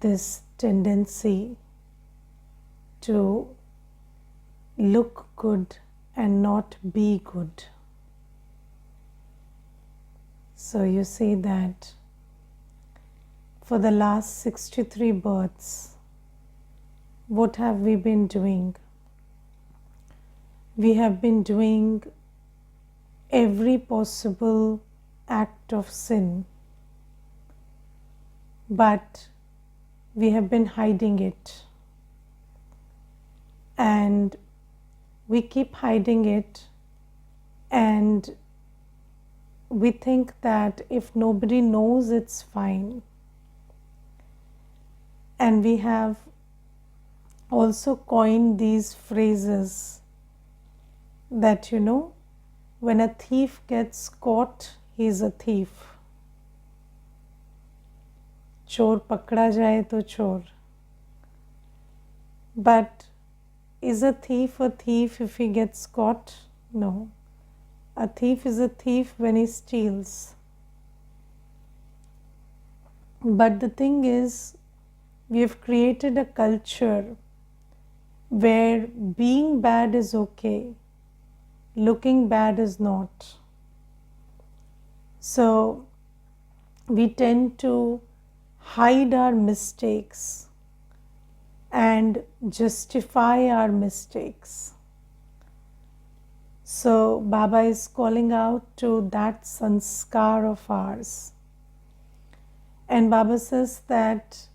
this tendency to look good and not be good. So you see that for the last 63 births, what have we been doing? We have been doing every possible act of sin, but we have been hiding it, and we keep hiding it, and we think that if nobody knows, it's fine. And we have also coined these phrases that, when a thief gets caught, he is a thief. Chor pakda jaye to chor. But is a thief if he gets caught? No. A thief is a thief when he steals. But the thing is, we have created a culture where being bad is okay, looking bad is not. So we tend to hide our mistakes and justify our mistakes. So Baba is calling out to that sanskar of ours. And Baba says that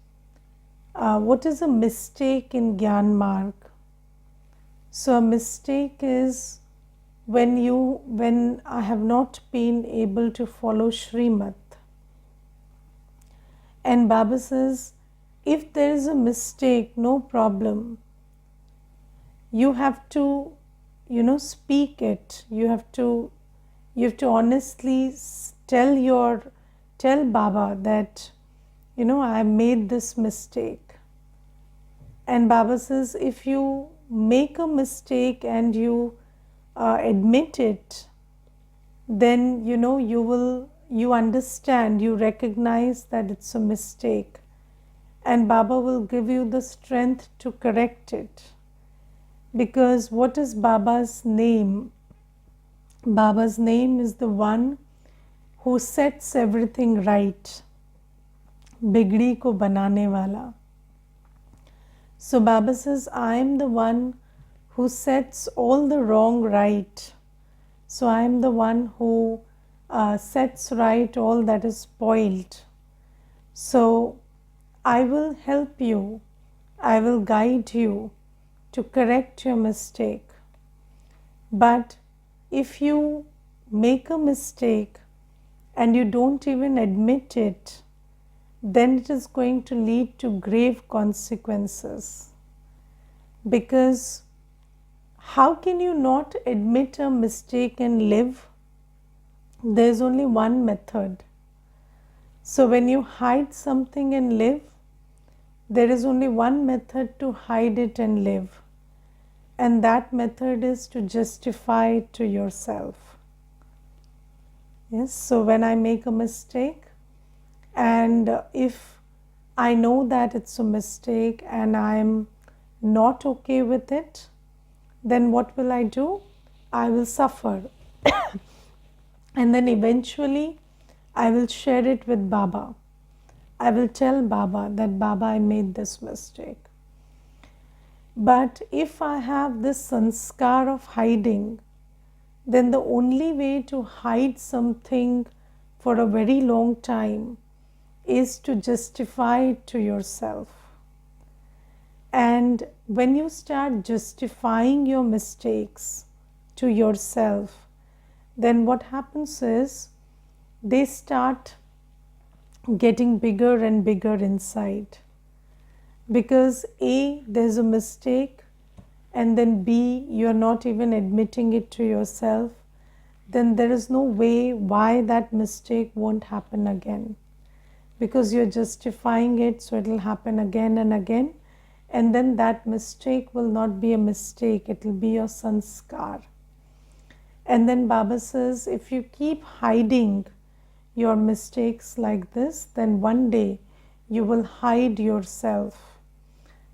what is a mistake in Gyan Marg? So a mistake is when I have not been able to follow Shrimat. And Baba says, if there is a mistake, no problem. You have to, speak it. You have to honestly tell Baba that, I made this mistake. And Baba says, if you make a mistake and you admit it, then you understand, you recognize that it's a mistake, and Baba will give you the strength to correct it. Because what is Baba's name? Baba's name is the one who sets everything right. Bigdi ko banane wala. So Baba says, I am the one who sets all the wrong right. So I am the one who sets right all that is spoiled. So I will help you, I will guide you to correct your mistake. But if you make a mistake and you don't even admit it, then it is going to lead to grave consequences. Because how can you not admit a mistake and live? There is only one method. So when you hide something and live, there is only one method to hide it and live. And that method is to justify it to yourself. Yes, so when I make a mistake, and if I know that it's a mistake and I'm not okay with it, then what will I do? I will suffer. And then eventually I will share it with Baba. I will tell Baba that, Baba, I made this mistake. But if I have this sanskar of hiding, then the only way to hide something for a very long time is to justify it to yourself. And when you start justifying your mistakes to yourself, then what happens is they start getting bigger and bigger inside. Because A, there's a mistake, and then B, you're not even admitting it to yourself, then there is no way why that mistake won't happen again. Because you're justifying it, so it will happen again and again, and then that mistake will not be a mistake, it will be your sanskar. And then Baba says, if you keep hiding your mistakes like this, then one day you will hide yourself.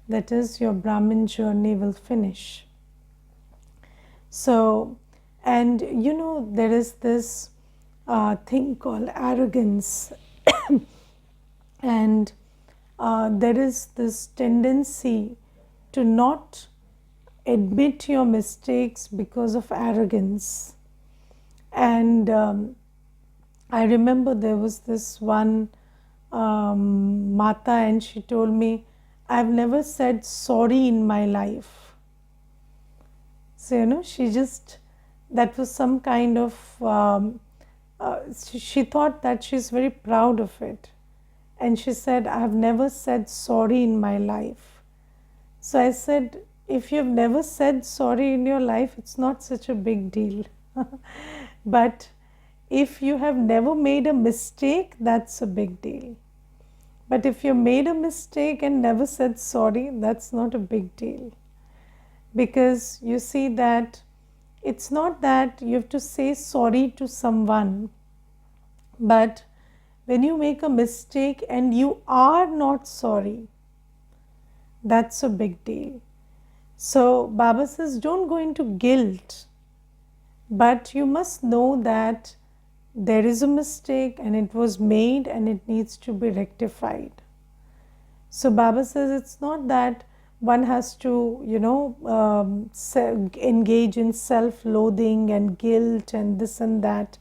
That is, your Brahmin journey will finish. So, and there is this thing called arrogance, and there is this tendency to not admit your mistakes because of arrogance. And I remember there was this one Mata, and she told me, I've never said sorry in my life. So, she just, that was some kind of, she thought that she's very proud of it. And she said, I've never said sorry in my life. So I said, if you've never said sorry in your life, it's not such a big deal. But if you have never made a mistake, that's a big deal. But if you made a mistake and never said sorry, that's not a big deal. Because you see that it's not that you have to say sorry to someone, but when you make a mistake and you are not sorry, that's a big deal. So Baba says, don't go into guilt, but you must know that there is a mistake and it was made and it needs to be rectified. So Baba says it's not that one has to, engage in self-loathing and guilt and this and that,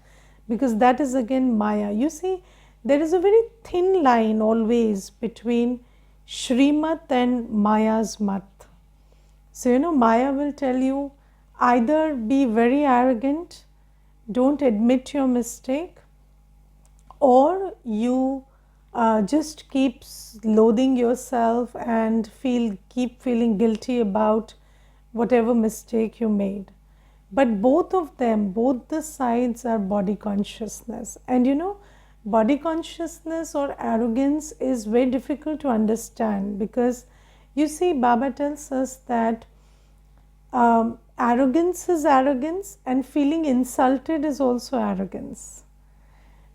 because that is again Maya. You see, there is a very thin line always between Shrimat and Maya's Mat. So, Maya will tell you either be very arrogant, don't admit your mistake, or you just keep loathing yourself and keep feeling guilty about whatever mistake you made. But both of them, both the sides are body consciousness. And body consciousness or arrogance is very difficult to understand, because you see, Baba tells us that arrogance is arrogance and feeling insulted is also arrogance.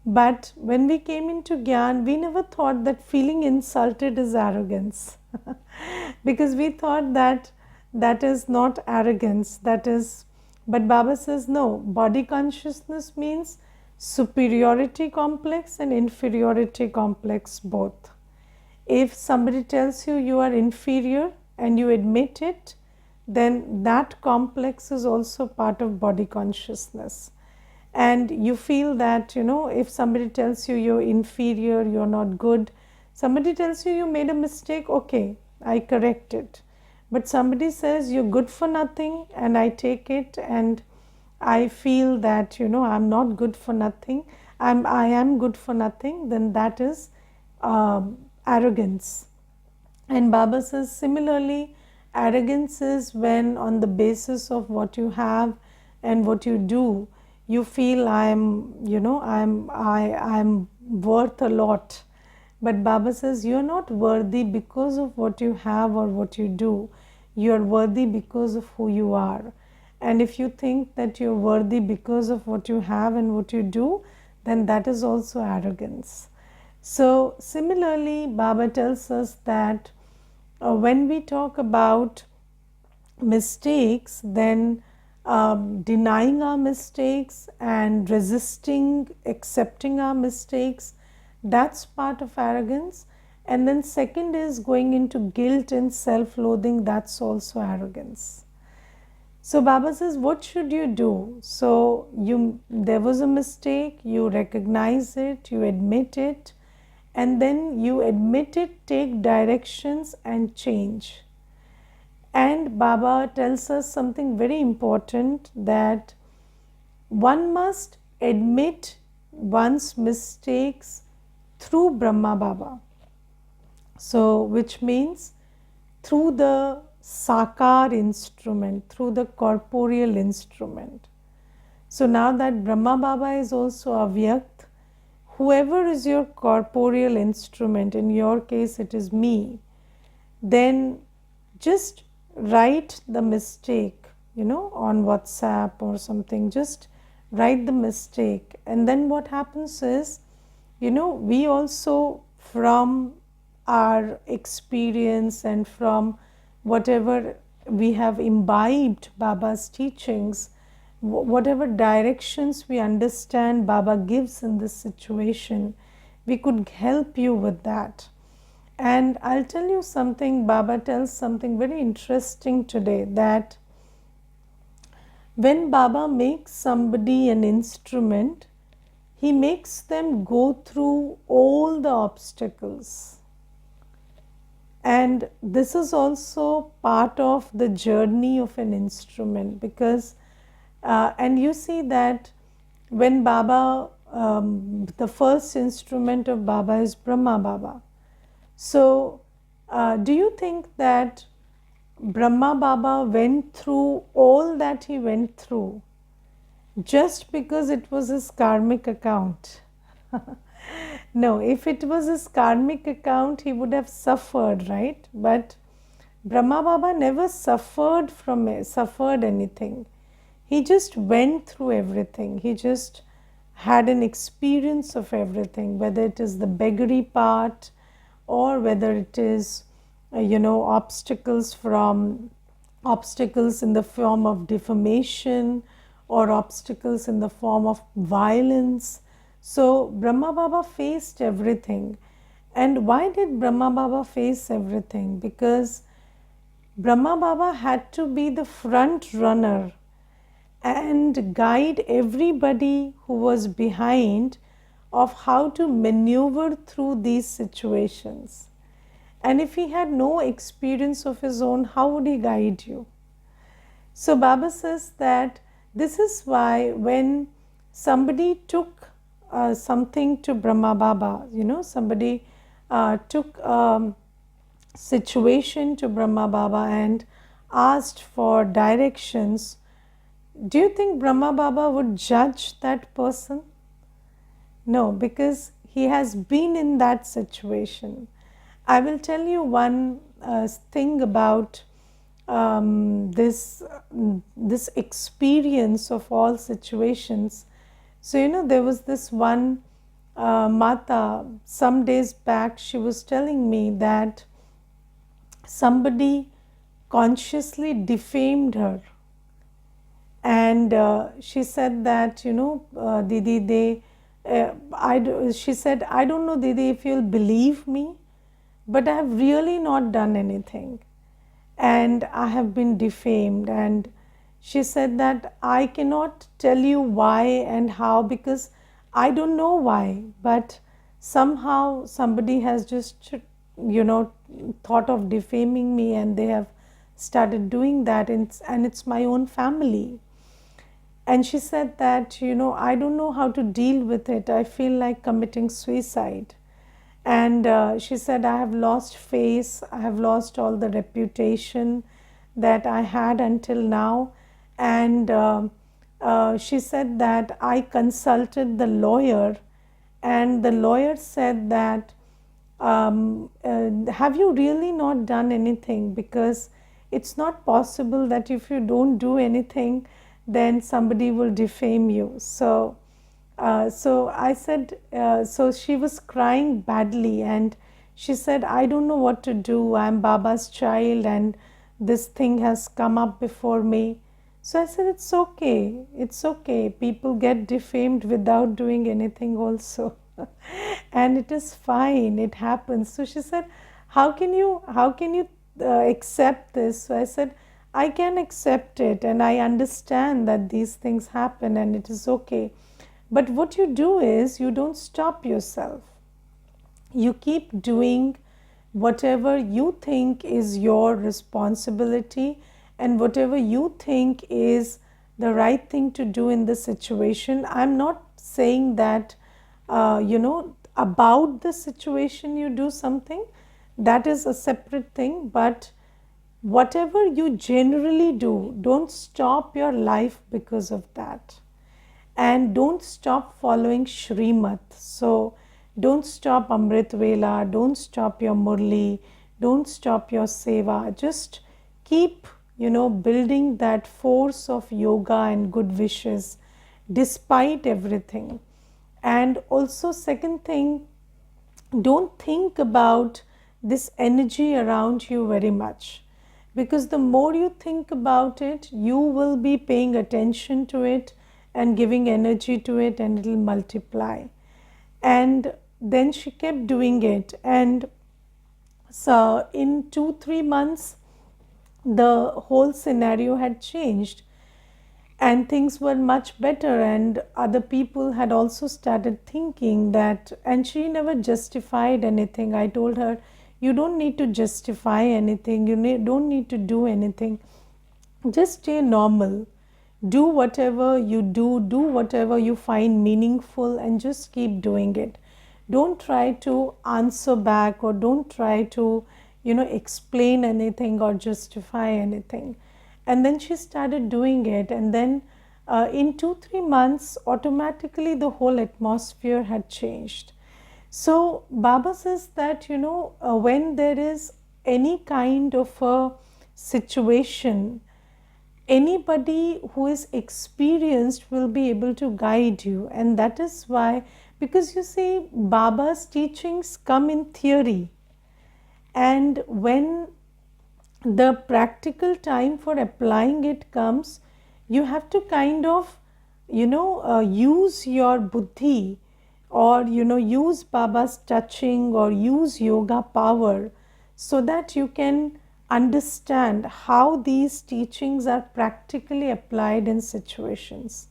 But when we came into Gyan, we never thought that feeling insulted is arrogance. Because we thought that that is not arrogance, that is, but Baba says no, body consciousness means superiority complex and inferiority complex both. If somebody tells you you are inferior and you admit it, then that complex is also part of body consciousness. And you feel that, if somebody tells you you're inferior, you're not good, somebody tells you you made a mistake, okay, I correct it. But somebody says you're good for nothing and I take it and I feel that, I'm not good for nothing, I am good for nothing, then that is arrogance. And Baba says similarly, arrogance is when on the basis of what you have and what you do, you feel I'm worth a lot. But Baba says you're not worthy because of what you have or what you do. You're worthy because of who you are. And if you think that you're worthy because of what you have and what you do, then that is also arrogance. So similarly, Baba tells us that when we talk about mistakes, then denying our mistakes and resisting accepting our mistakes, that's part of arrogance. And then second is going into guilt and self-loathing, that's also arrogance. So Baba says, what should you do? So there was a mistake, you recognize it, you admit it, and then you admit it, take directions and change. And Baba tells us something very important, that one must admit one's mistakes through Brahma Baba. So which means through the Sakar instrument, through the corporeal instrument. So now that Brahma Baba is also Avyakt, whoever is your corporeal instrument, in your case it is me, then just write the mistake, on WhatsApp or something, just write the mistake. And then what happens is, we also from our experience and from whatever we have imbibed Baba's teachings, whatever directions we understand Baba gives in this situation, we could help you with that. And I'll tell you something, Baba tells something very interesting today, that when Baba makes somebody an instrument, he makes them go through all the obstacles. And this is also part of the journey of an instrument, because and you see that when Baba, the first instrument of Baba is Brahma Baba. So do you think that Brahma Baba went through all that he went through just because it was his karmic account? No, if it was his karmic account, he would have suffered, right? But Brahma Baba never suffered anything. He just went through everything. He just had an experience of everything, whether it is the beggary part or whether it is, obstacles in the form of defamation or obstacles in the form of violence. So Brahma Baba faced everything. And why did Brahma Baba face everything? Because Brahma Baba had to be the front runner and guide everybody who was behind of how to maneuver through these situations. And if he had no experience of his own, how would he guide you? So Baba says that this is why when somebody took something to Brahma Baba, somebody took situation to Brahma Baba and asked for directions, do you think Brahma Baba would judge that person? No, because he has been in that situation. I will tell you one thing about this experience of all situations. So, there was this one Mata, some days back, she was telling me that somebody consciously defamed her. And she said that, Didi, she said, I don't know, Didi, if you'll believe me, but I have really not done anything. And I have been defamed. And she said that I cannot tell you why and how, because I don't know why, but somehow somebody has just, thought of defaming me, and they have started doing that, and it's my own family. And she said that, I don't know how to deal with it. I feel like committing suicide. And she said, I have lost face. I have lost all the reputation that I had until now. And she said that I consulted the lawyer, and the lawyer said that, have you really not done anything? Because it's not possible that if you don't do anything, then somebody will defame you. So I said, so she was crying badly, and she said, I don't know what to do. I'm Baba's child, and this thing has come up before me. So I said, it's okay. It's okay. People get defamed without doing anything also. And it is fine. It happens. So she said, how can you accept this? So I said, I can accept it, and I understand that these things happen and it is okay. But what you do is, you don't stop yourself. You keep doing whatever you think is your responsibility and whatever you think is the right thing to do in the situation. I'm not saying that, about the situation you do something. That is a separate thing. But whatever you generally do, don't stop your life because of that. And don't stop following Shrimat. So don't stop Amrit Vela, don't stop your Murli, don't stop your Seva. Just keep, building that force of yoga and good wishes despite everything. And also, second thing, don't think about this energy around you very much, because the more you think about it, you will be paying attention to it and giving energy to it, and it will multiply. And then she kept doing it, and so in 2-3 months the whole scenario had changed and things were much better, and other people had also started thinking that. And she never justified anything. I told her, you don't need to justify anything, don't need to do anything, just stay normal, do whatever you do whatever you find meaningful, and just keep doing it. Don't try to answer back, or don't try to explain anything or justify anything. And then she started doing it, and then in 2-3 months automatically the whole atmosphere had changed. So Baba says that when there is any kind of a situation, anybody who is experienced will be able to guide you. And that is why, because you see, Baba's teachings come in theory, and when the practical time for applying it comes, you have to kind of use your buddhi, or use Baba's touching, or use yoga power, so that you can understand how these teachings are practically applied in situations.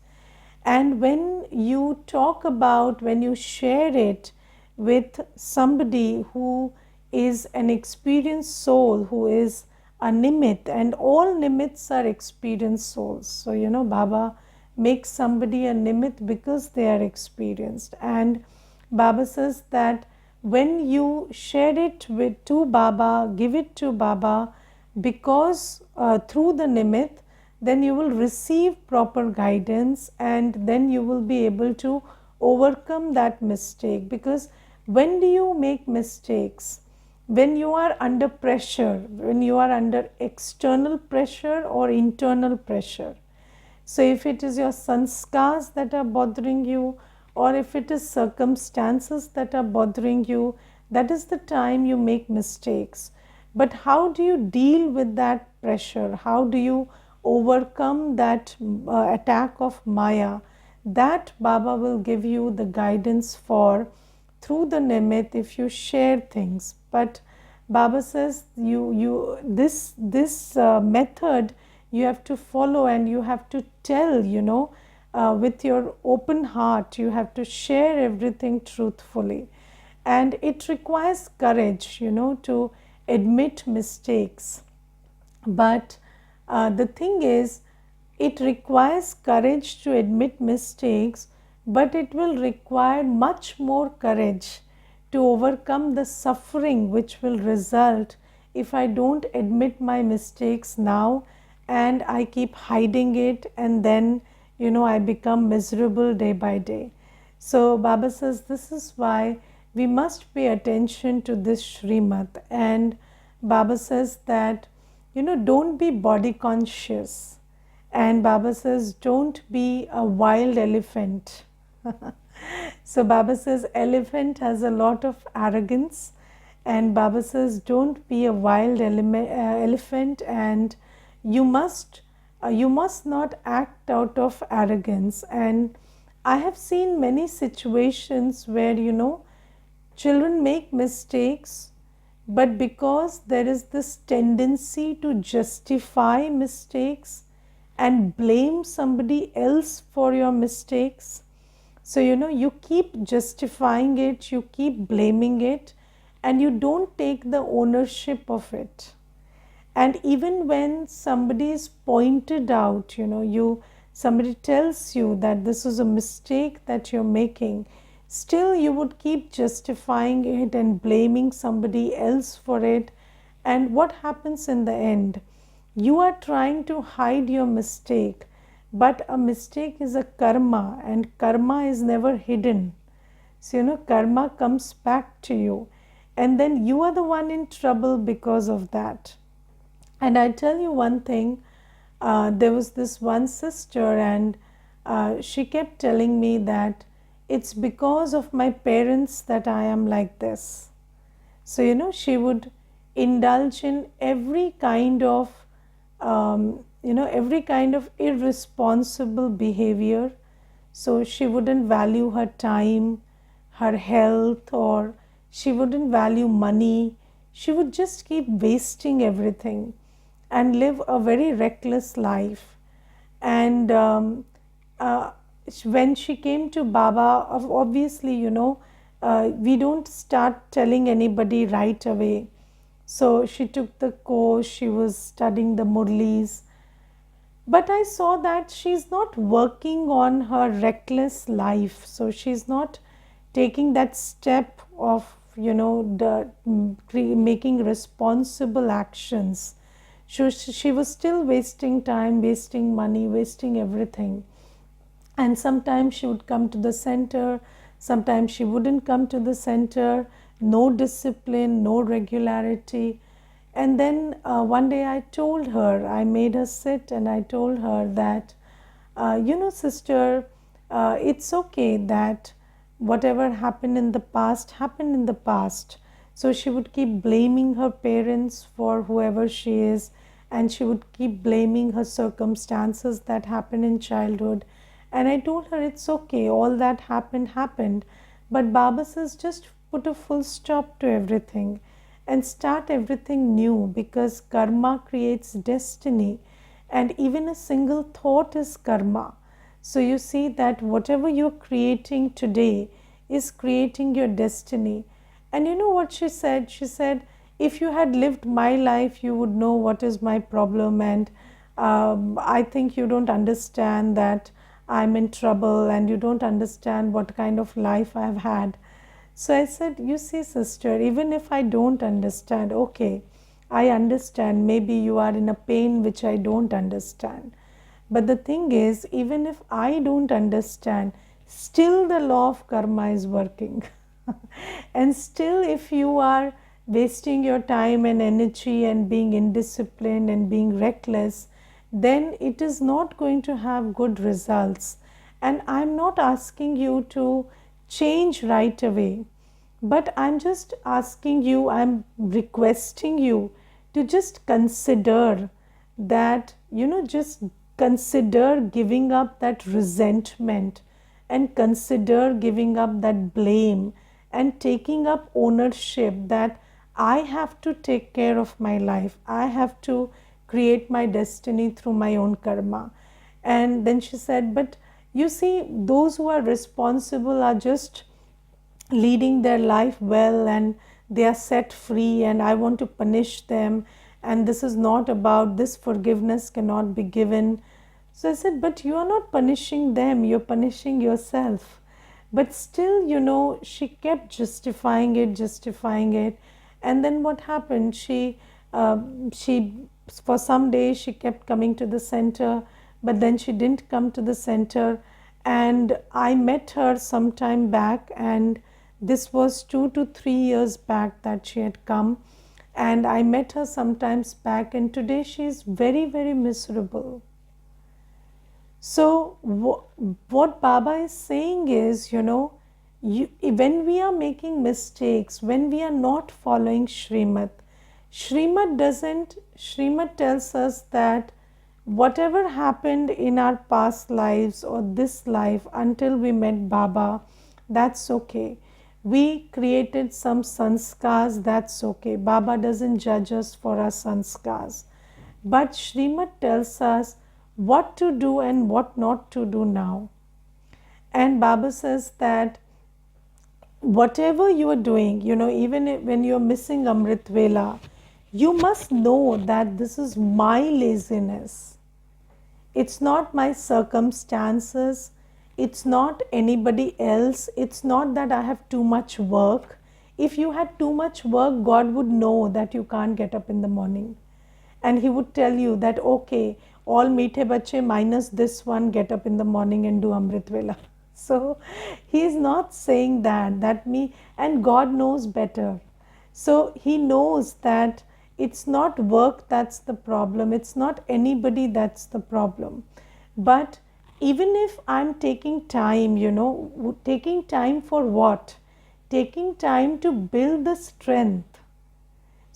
And when you talk about, when you share it with somebody who is an experienced soul, who is a nimit, and all nimits are experienced souls. So Baba makes somebody a nimit because they are experienced. And Baba says that when you share it to Baba, give it to Baba, because through the nimit, then you will receive proper guidance, and then you will be able to overcome that mistake. Because when do you make mistakes? When you are under pressure, when you are under external pressure or internal pressure. So if it is your sanskars that are bothering you, or if it is circumstances that are bothering you, that is the time you make mistakes. But how do you deal with that pressure? How do you overcome that attack of Maya? That Baba will give you the guidance for through the nimit, if you share things. But Baba says this method you have to follow, and you have to tell, with your open heart. You have to share everything truthfully, and it requires courage, to admit mistakes. But the thing is, it requires courage to admit mistakes, but it will require much more courage to overcome the suffering which will result if I don't admit my mistakes now, and I keep hiding it, and then I become miserable day by day. So Baba says this is why we must pay attention to this Srimad. And Baba says that don't be body conscious, and Baba says don't be a wild elephant. So Baba says elephant has a lot of arrogance, and Baba says don't be a wild elephant, and you must not act out of arrogance. And I have seen many situations where children make mistakes, but because there is this tendency to justify mistakes and blame somebody else for your mistakes. So you keep justifying it, you keep blaming it, and you don't take the ownership of it. And even when somebody is pointed out, somebody tells you that this is a mistake that you're making, still you would keep justifying it and blaming somebody else for it. And what happens in the end? You are trying to hide your mistake, but a mistake is a karma, and karma is never hidden. So karma comes back to you, and then you are the one in trouble because of that. And I tell you one thing, there was this one sister, and she kept telling me that it's because of my parents that I am like this. So, she would indulge in every kind of, every kind of irresponsible behavior. So, she wouldn't value her time, her health, or she wouldn't value money. She would just keep wasting everything and live a very reckless life. And uh, when she came to Baba, obviously, we don't start telling anybody right away. So she took the course, she was studying the Murlis. But I saw that she's not working on her reckless life. So she's not taking that step of, making responsible actions. She was still wasting time, wasting money, wasting everything. And sometimes she would come to the center, sometimes she wouldn't come to the center, no discipline, no regularity. And then one day I told her, I made her sit and I told her that, sister, it's okay that whatever happened in the past happened in the past. So she would keep blaming her parents for whoever she is, and she would keep blaming her circumstances that happened in childhood. And I told her it's okay, all that happened. But Baba says just put a full stop to everything and start everything new, because karma creates destiny, and even a single thought is karma. So you see that whatever you're creating today is creating your destiny. And you know what she said? She said, if you had lived my life, you would know what is my problem. And I think you don't understand that I'm in trouble, and you don't understand what kind of life I've had. So I said, you see, sister, even if I don't understand, okay, I understand. Maybe you are in a pain which I don't understand. But the thing is, even if I don't understand, still the law of karma is working. And still, if you are wasting your time and energy and being indisciplined and being reckless, then it is not going to have good results. And I'm not asking you to change right away, but I'm just asking you, I'm requesting you to just consider that, just consider giving up that resentment, and consider giving up that blame, and taking up ownership that I have to take care of my life. I have to create my destiny through my own karma. And then she said, but you see, those who are responsible are just leading their life well, and they are set free, and I want to punish them, and this is not about, this forgiveness cannot be given. So I said, but you are not punishing them, you're punishing yourself. But still, she kept justifying it. And then what happened? She for some days she kept coming to the center, but then she didn't come to the center. And I met her some time back, and this was 2 to 3 years back that she had come. And I met her sometimes back, and today she is very, very miserable. So what Baba is saying is, when we are making mistakes, when we are not following Srimad, Srimad tells us that whatever happened in our past lives or this life until we met Baba, that's okay. We created some sanskars, that's okay. Baba doesn't judge us for our sanskars. But Srimad tells us what to do and what not to do now. And Baba says that whatever you are doing, even when you are missing Amrit Vela, you must know that this is my laziness. It's not my circumstances. It's not anybody else. It's not that I have too much work. If you had too much work, God would know that you can't get up in the morning. And He would tell you that, okay, all meethe bache minus this one, get up in the morning and do Amrit Vela. So He is not saying that and God knows better. So He knows that it's not work that's the problem, it's not anybody that's the problem. But even if I'm taking time, taking time for what? Taking time to build the strength.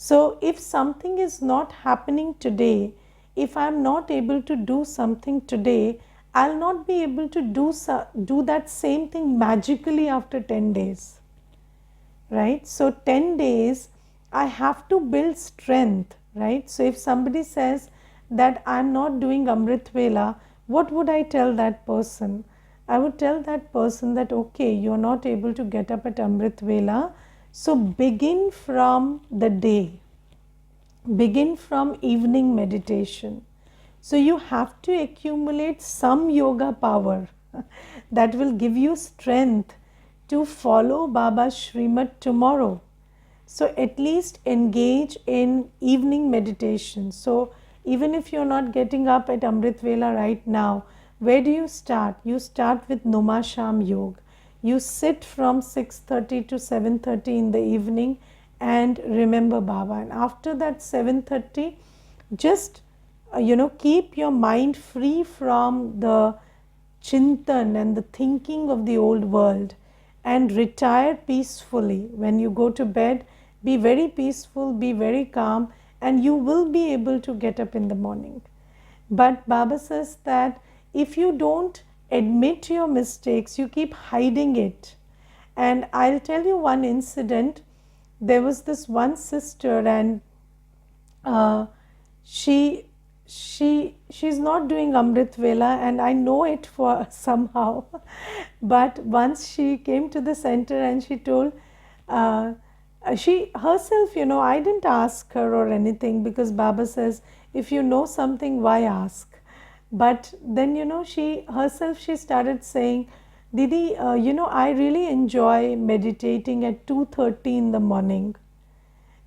So if something is not happening today, if I'm not able to do something today, I'll not be able to do that same thing magically after 10 days. Right? So 10 days, I have to build strength. Right? So if somebody says that I'm not doing Amrit Vela, what would I tell that person? I would tell that person that, okay, you're not able to get up at Amrit Vela, so begin from the day. Begin from evening meditation. So you have to accumulate some yoga power that will give you strength to follow Baba's Srimad tomorrow. So at least engage in evening meditation. So even if you're not getting up at Amrit Vela right now, where do you start? You start with Numa Sham Yoga. You sit from 6:30 to 7:30 in the evening and remember Baba. And after that 7:30, just keep your mind free from the chintan and the thinking of the old world and retire peacefully. When you go to bed, be very peaceful, be very calm, and you will be able to get up in the morning. But Baba says that if you don't admit your mistakes, you keep hiding it. And I'll tell you one incident. There was this one sister, and uh, she's not doing Amrit Vela, and I know it for somehow. But once she came to the center and she told, she herself, I didn't ask her or anything, because Baba says, if you know something, why ask? But then, she herself, she started saying, Didi, I really enjoy meditating at 2:30 in the morning.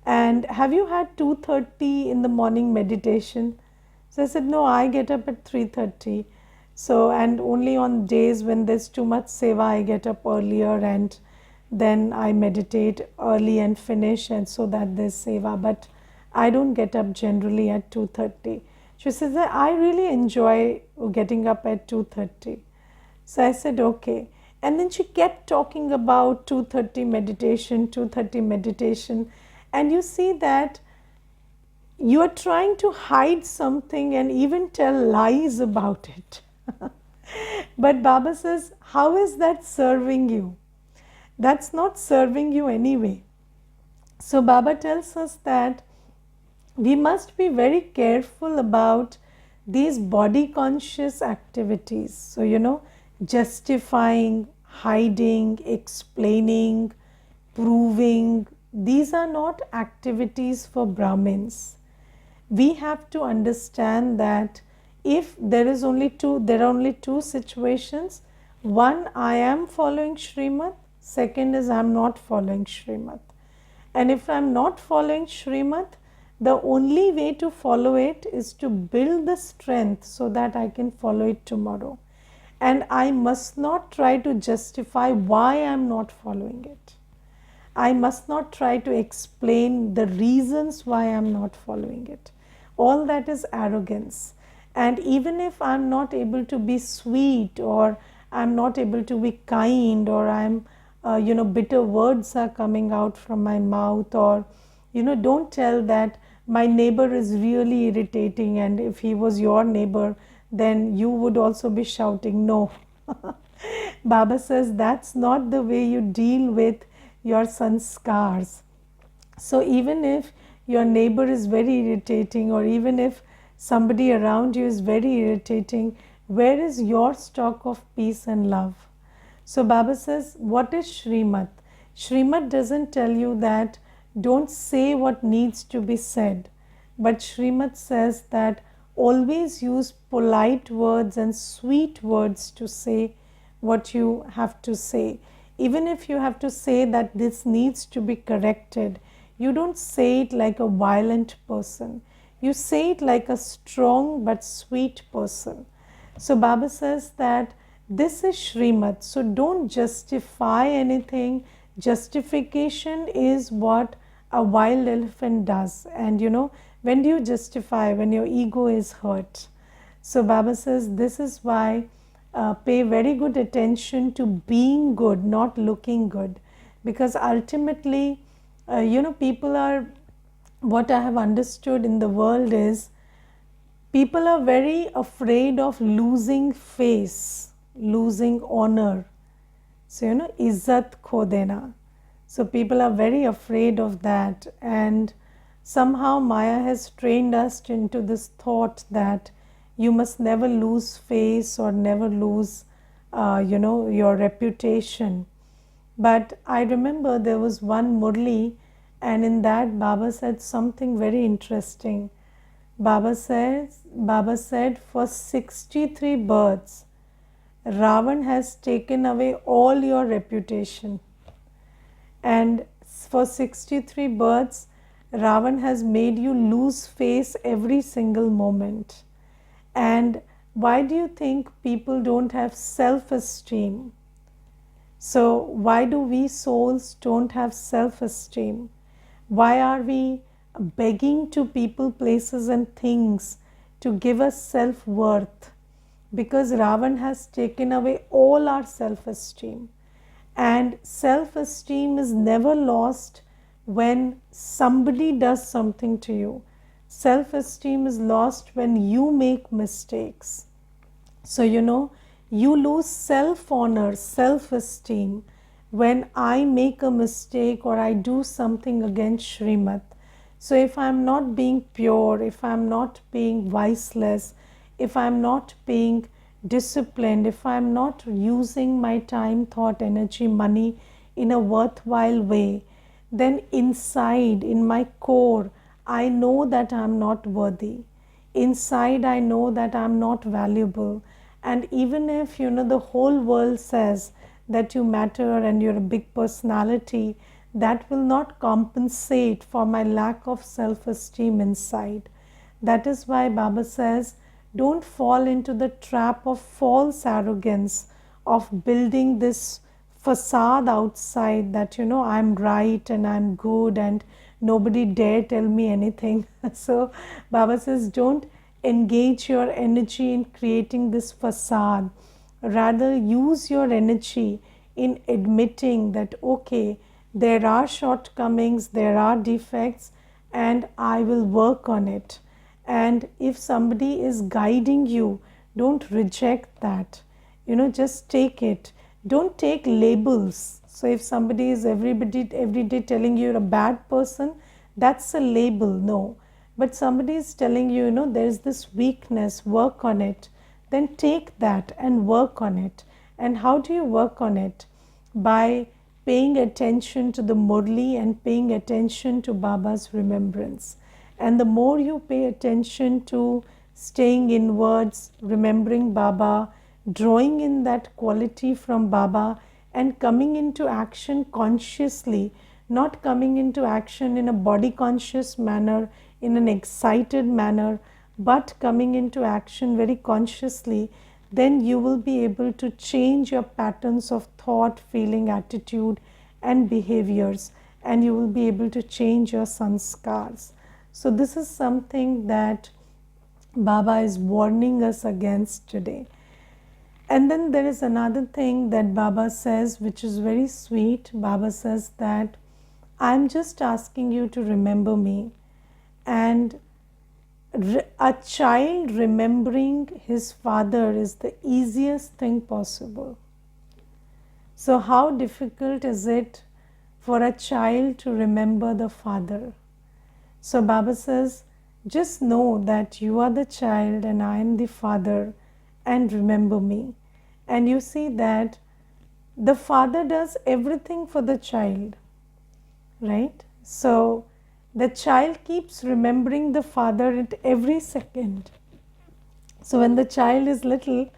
And have you had 2:30 in the morning meditation? So I said, no, I get up at 3:30. So, and only on days when there's too much seva, I get up earlier, and then I meditate early and finish, and so that there's seva. But I don't get up generally at 2:30. She says that I really enjoy getting up at 2:30. So I said, okay. And then she kept talking about 2:30 meditation, 2:30 meditation. And you see that you are trying to hide something and even tell lies about it. But Baba says, how is that serving you? That's not serving you anyway. So Baba tells us that we must be very careful about these body conscious activities. So, justifying, hiding, explaining, proving, these are not activities for Brahmins. We have to understand that if there are only two situations. One, I am following Srimad. Second is I am not following Srimad. And if I am not following Srimad, the only way to follow it is to build the strength so that I can follow it tomorrow. And I must not try to justify why I am not following it. I must not try to explain the reasons why I am not following it. All that is arrogance. And even if I am not able to be sweet, or I am not able to be kind, or I am, bitter words are coming out from my mouth, or, don't tell that my neighbor is really irritating, and if he was your neighbor, then you would also be shouting. No. Baba says that's not the way you deal with your sanskars. So even if your neighbor is very irritating, or even if somebody around you is very irritating, where is your stock of peace and love? So Baba says, what is Srimad? Srimad doesn't tell you that don't say what needs to be said. But Srimad says that always use polite words and sweet words to say what you have to say. Even if you have to say that this needs to be corrected, you don't say it like a violent person. You say it like a strong but sweet person. So Baba says that this is Srimad. So don't justify anything. Justification is what a wild elephant does. And when do you justify? When your ego is hurt. So Baba says this is why pay very good attention to being good, not looking good. Because ultimately, people are what I have understood in the world is people are very afraid of losing face, losing honor. So, izzat kho dena. So, people are very afraid of that. And somehow Maya has trained us into this thought that you must never lose face or never lose, your reputation. But I remember there was one Murli, and in that Baba said something very interesting. Baba said, for 63 births, Ravan has taken away all your reputation. And for 63 births, Ravan has made you lose face every single moment. And why do you think people don't have self-esteem? So why do we souls don't have self-esteem? Why are we begging to people, places and things to give us self-worth? Because Ravan has taken away all our self-esteem. And self-esteem is never lost when somebody does something to you. Self-esteem is lost when you make mistakes. So, you lose self-honor, self-esteem when I make a mistake or I do something against Srimad. So, if I'm not being pure, if I'm not being viceless, if I'm not being disciplined, if I'm not using my time, thought, energy, money in a worthwhile way, then inside, in my core, I know that I'm not worthy. Inside, I know that I'm not valuable. And even if, the whole world says that you matter and you're a big personality, that will not compensate for my lack of self-esteem inside. That is why Baba says, don't fall into the trap of false arrogance, of building this facade outside that, I'm right and I'm good and nobody dare tell me anything. So Baba says, don't engage your energy in creating this facade. Rather, use your energy in admitting that, okay, there are shortcomings, there are defects, and I will work on it. And if somebody is guiding you, don't reject that. Just take it. Don't take labels. So if somebody is every day telling you you're a bad person, that's a label. No. But somebody is telling you, there's this weakness, work on it. Then take that and work on it. And how do you work on it? By paying attention to the Murli and paying attention to Baba's remembrance. And the more you pay attention to staying inwards, remembering Baba, drawing in that quality from Baba and coming into action consciously, not coming into action in a body conscious manner, in an excited manner, but coming into action very consciously, then you will be able to change your patterns of thought, feeling, attitude and behaviors, and you will be able to change your sanskars. So this is something that Baba is warning us against today. And then there is another thing that Baba says, which is very sweet. Baba says that I'm just asking you to remember me. And a child remembering his father is the easiest thing possible. So how difficult is it for a child to remember the father? So Baba says, just know that you are the child and I am the father, and remember me. And you see that the father does everything for the child, right? So the child keeps remembering the father at every second. So when the child is little,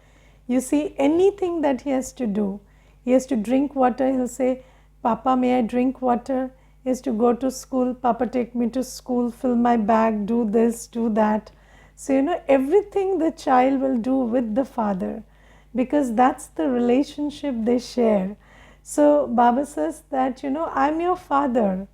you see anything that he has to do. He has to drink water, he'll say, Papa, may I drink water? He has to go to school, Papa, take me to school, fill my bag, do this, do that. So, everything the child will do with the father, because that's the relationship they share. So Baba says that, I'm your father,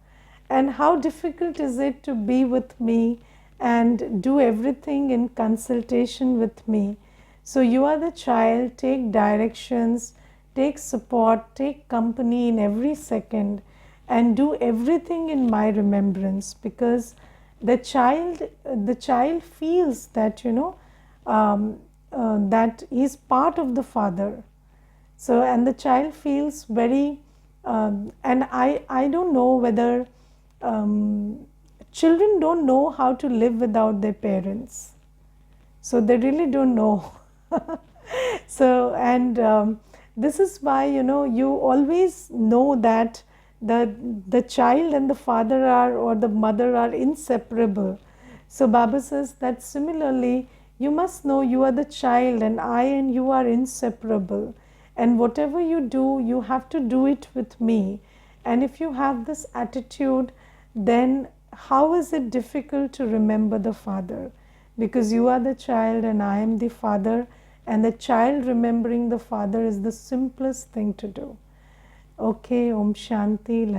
and how difficult is it to be with me and do everything in consultation with me. So you are the child, take directions, take support, take company in every second, and do everything in my remembrance, because the child feels that, that he's part of the father. So, and the child feels very, and I don't know whether children don't know how to live without their parents. So they really don't know. So, and this is why, you always know that the child and the father are, or the mother are inseparable. So Baba says that similarly, you must know you are the child, and I and you are inseparable. And whatever you do, you have to do it with me. And if you have this attitude, then how is it difficult to remember the father? Because you are the child and I am the father, and the child remembering the father is the simplest thing to do. Okay, Om Shanti.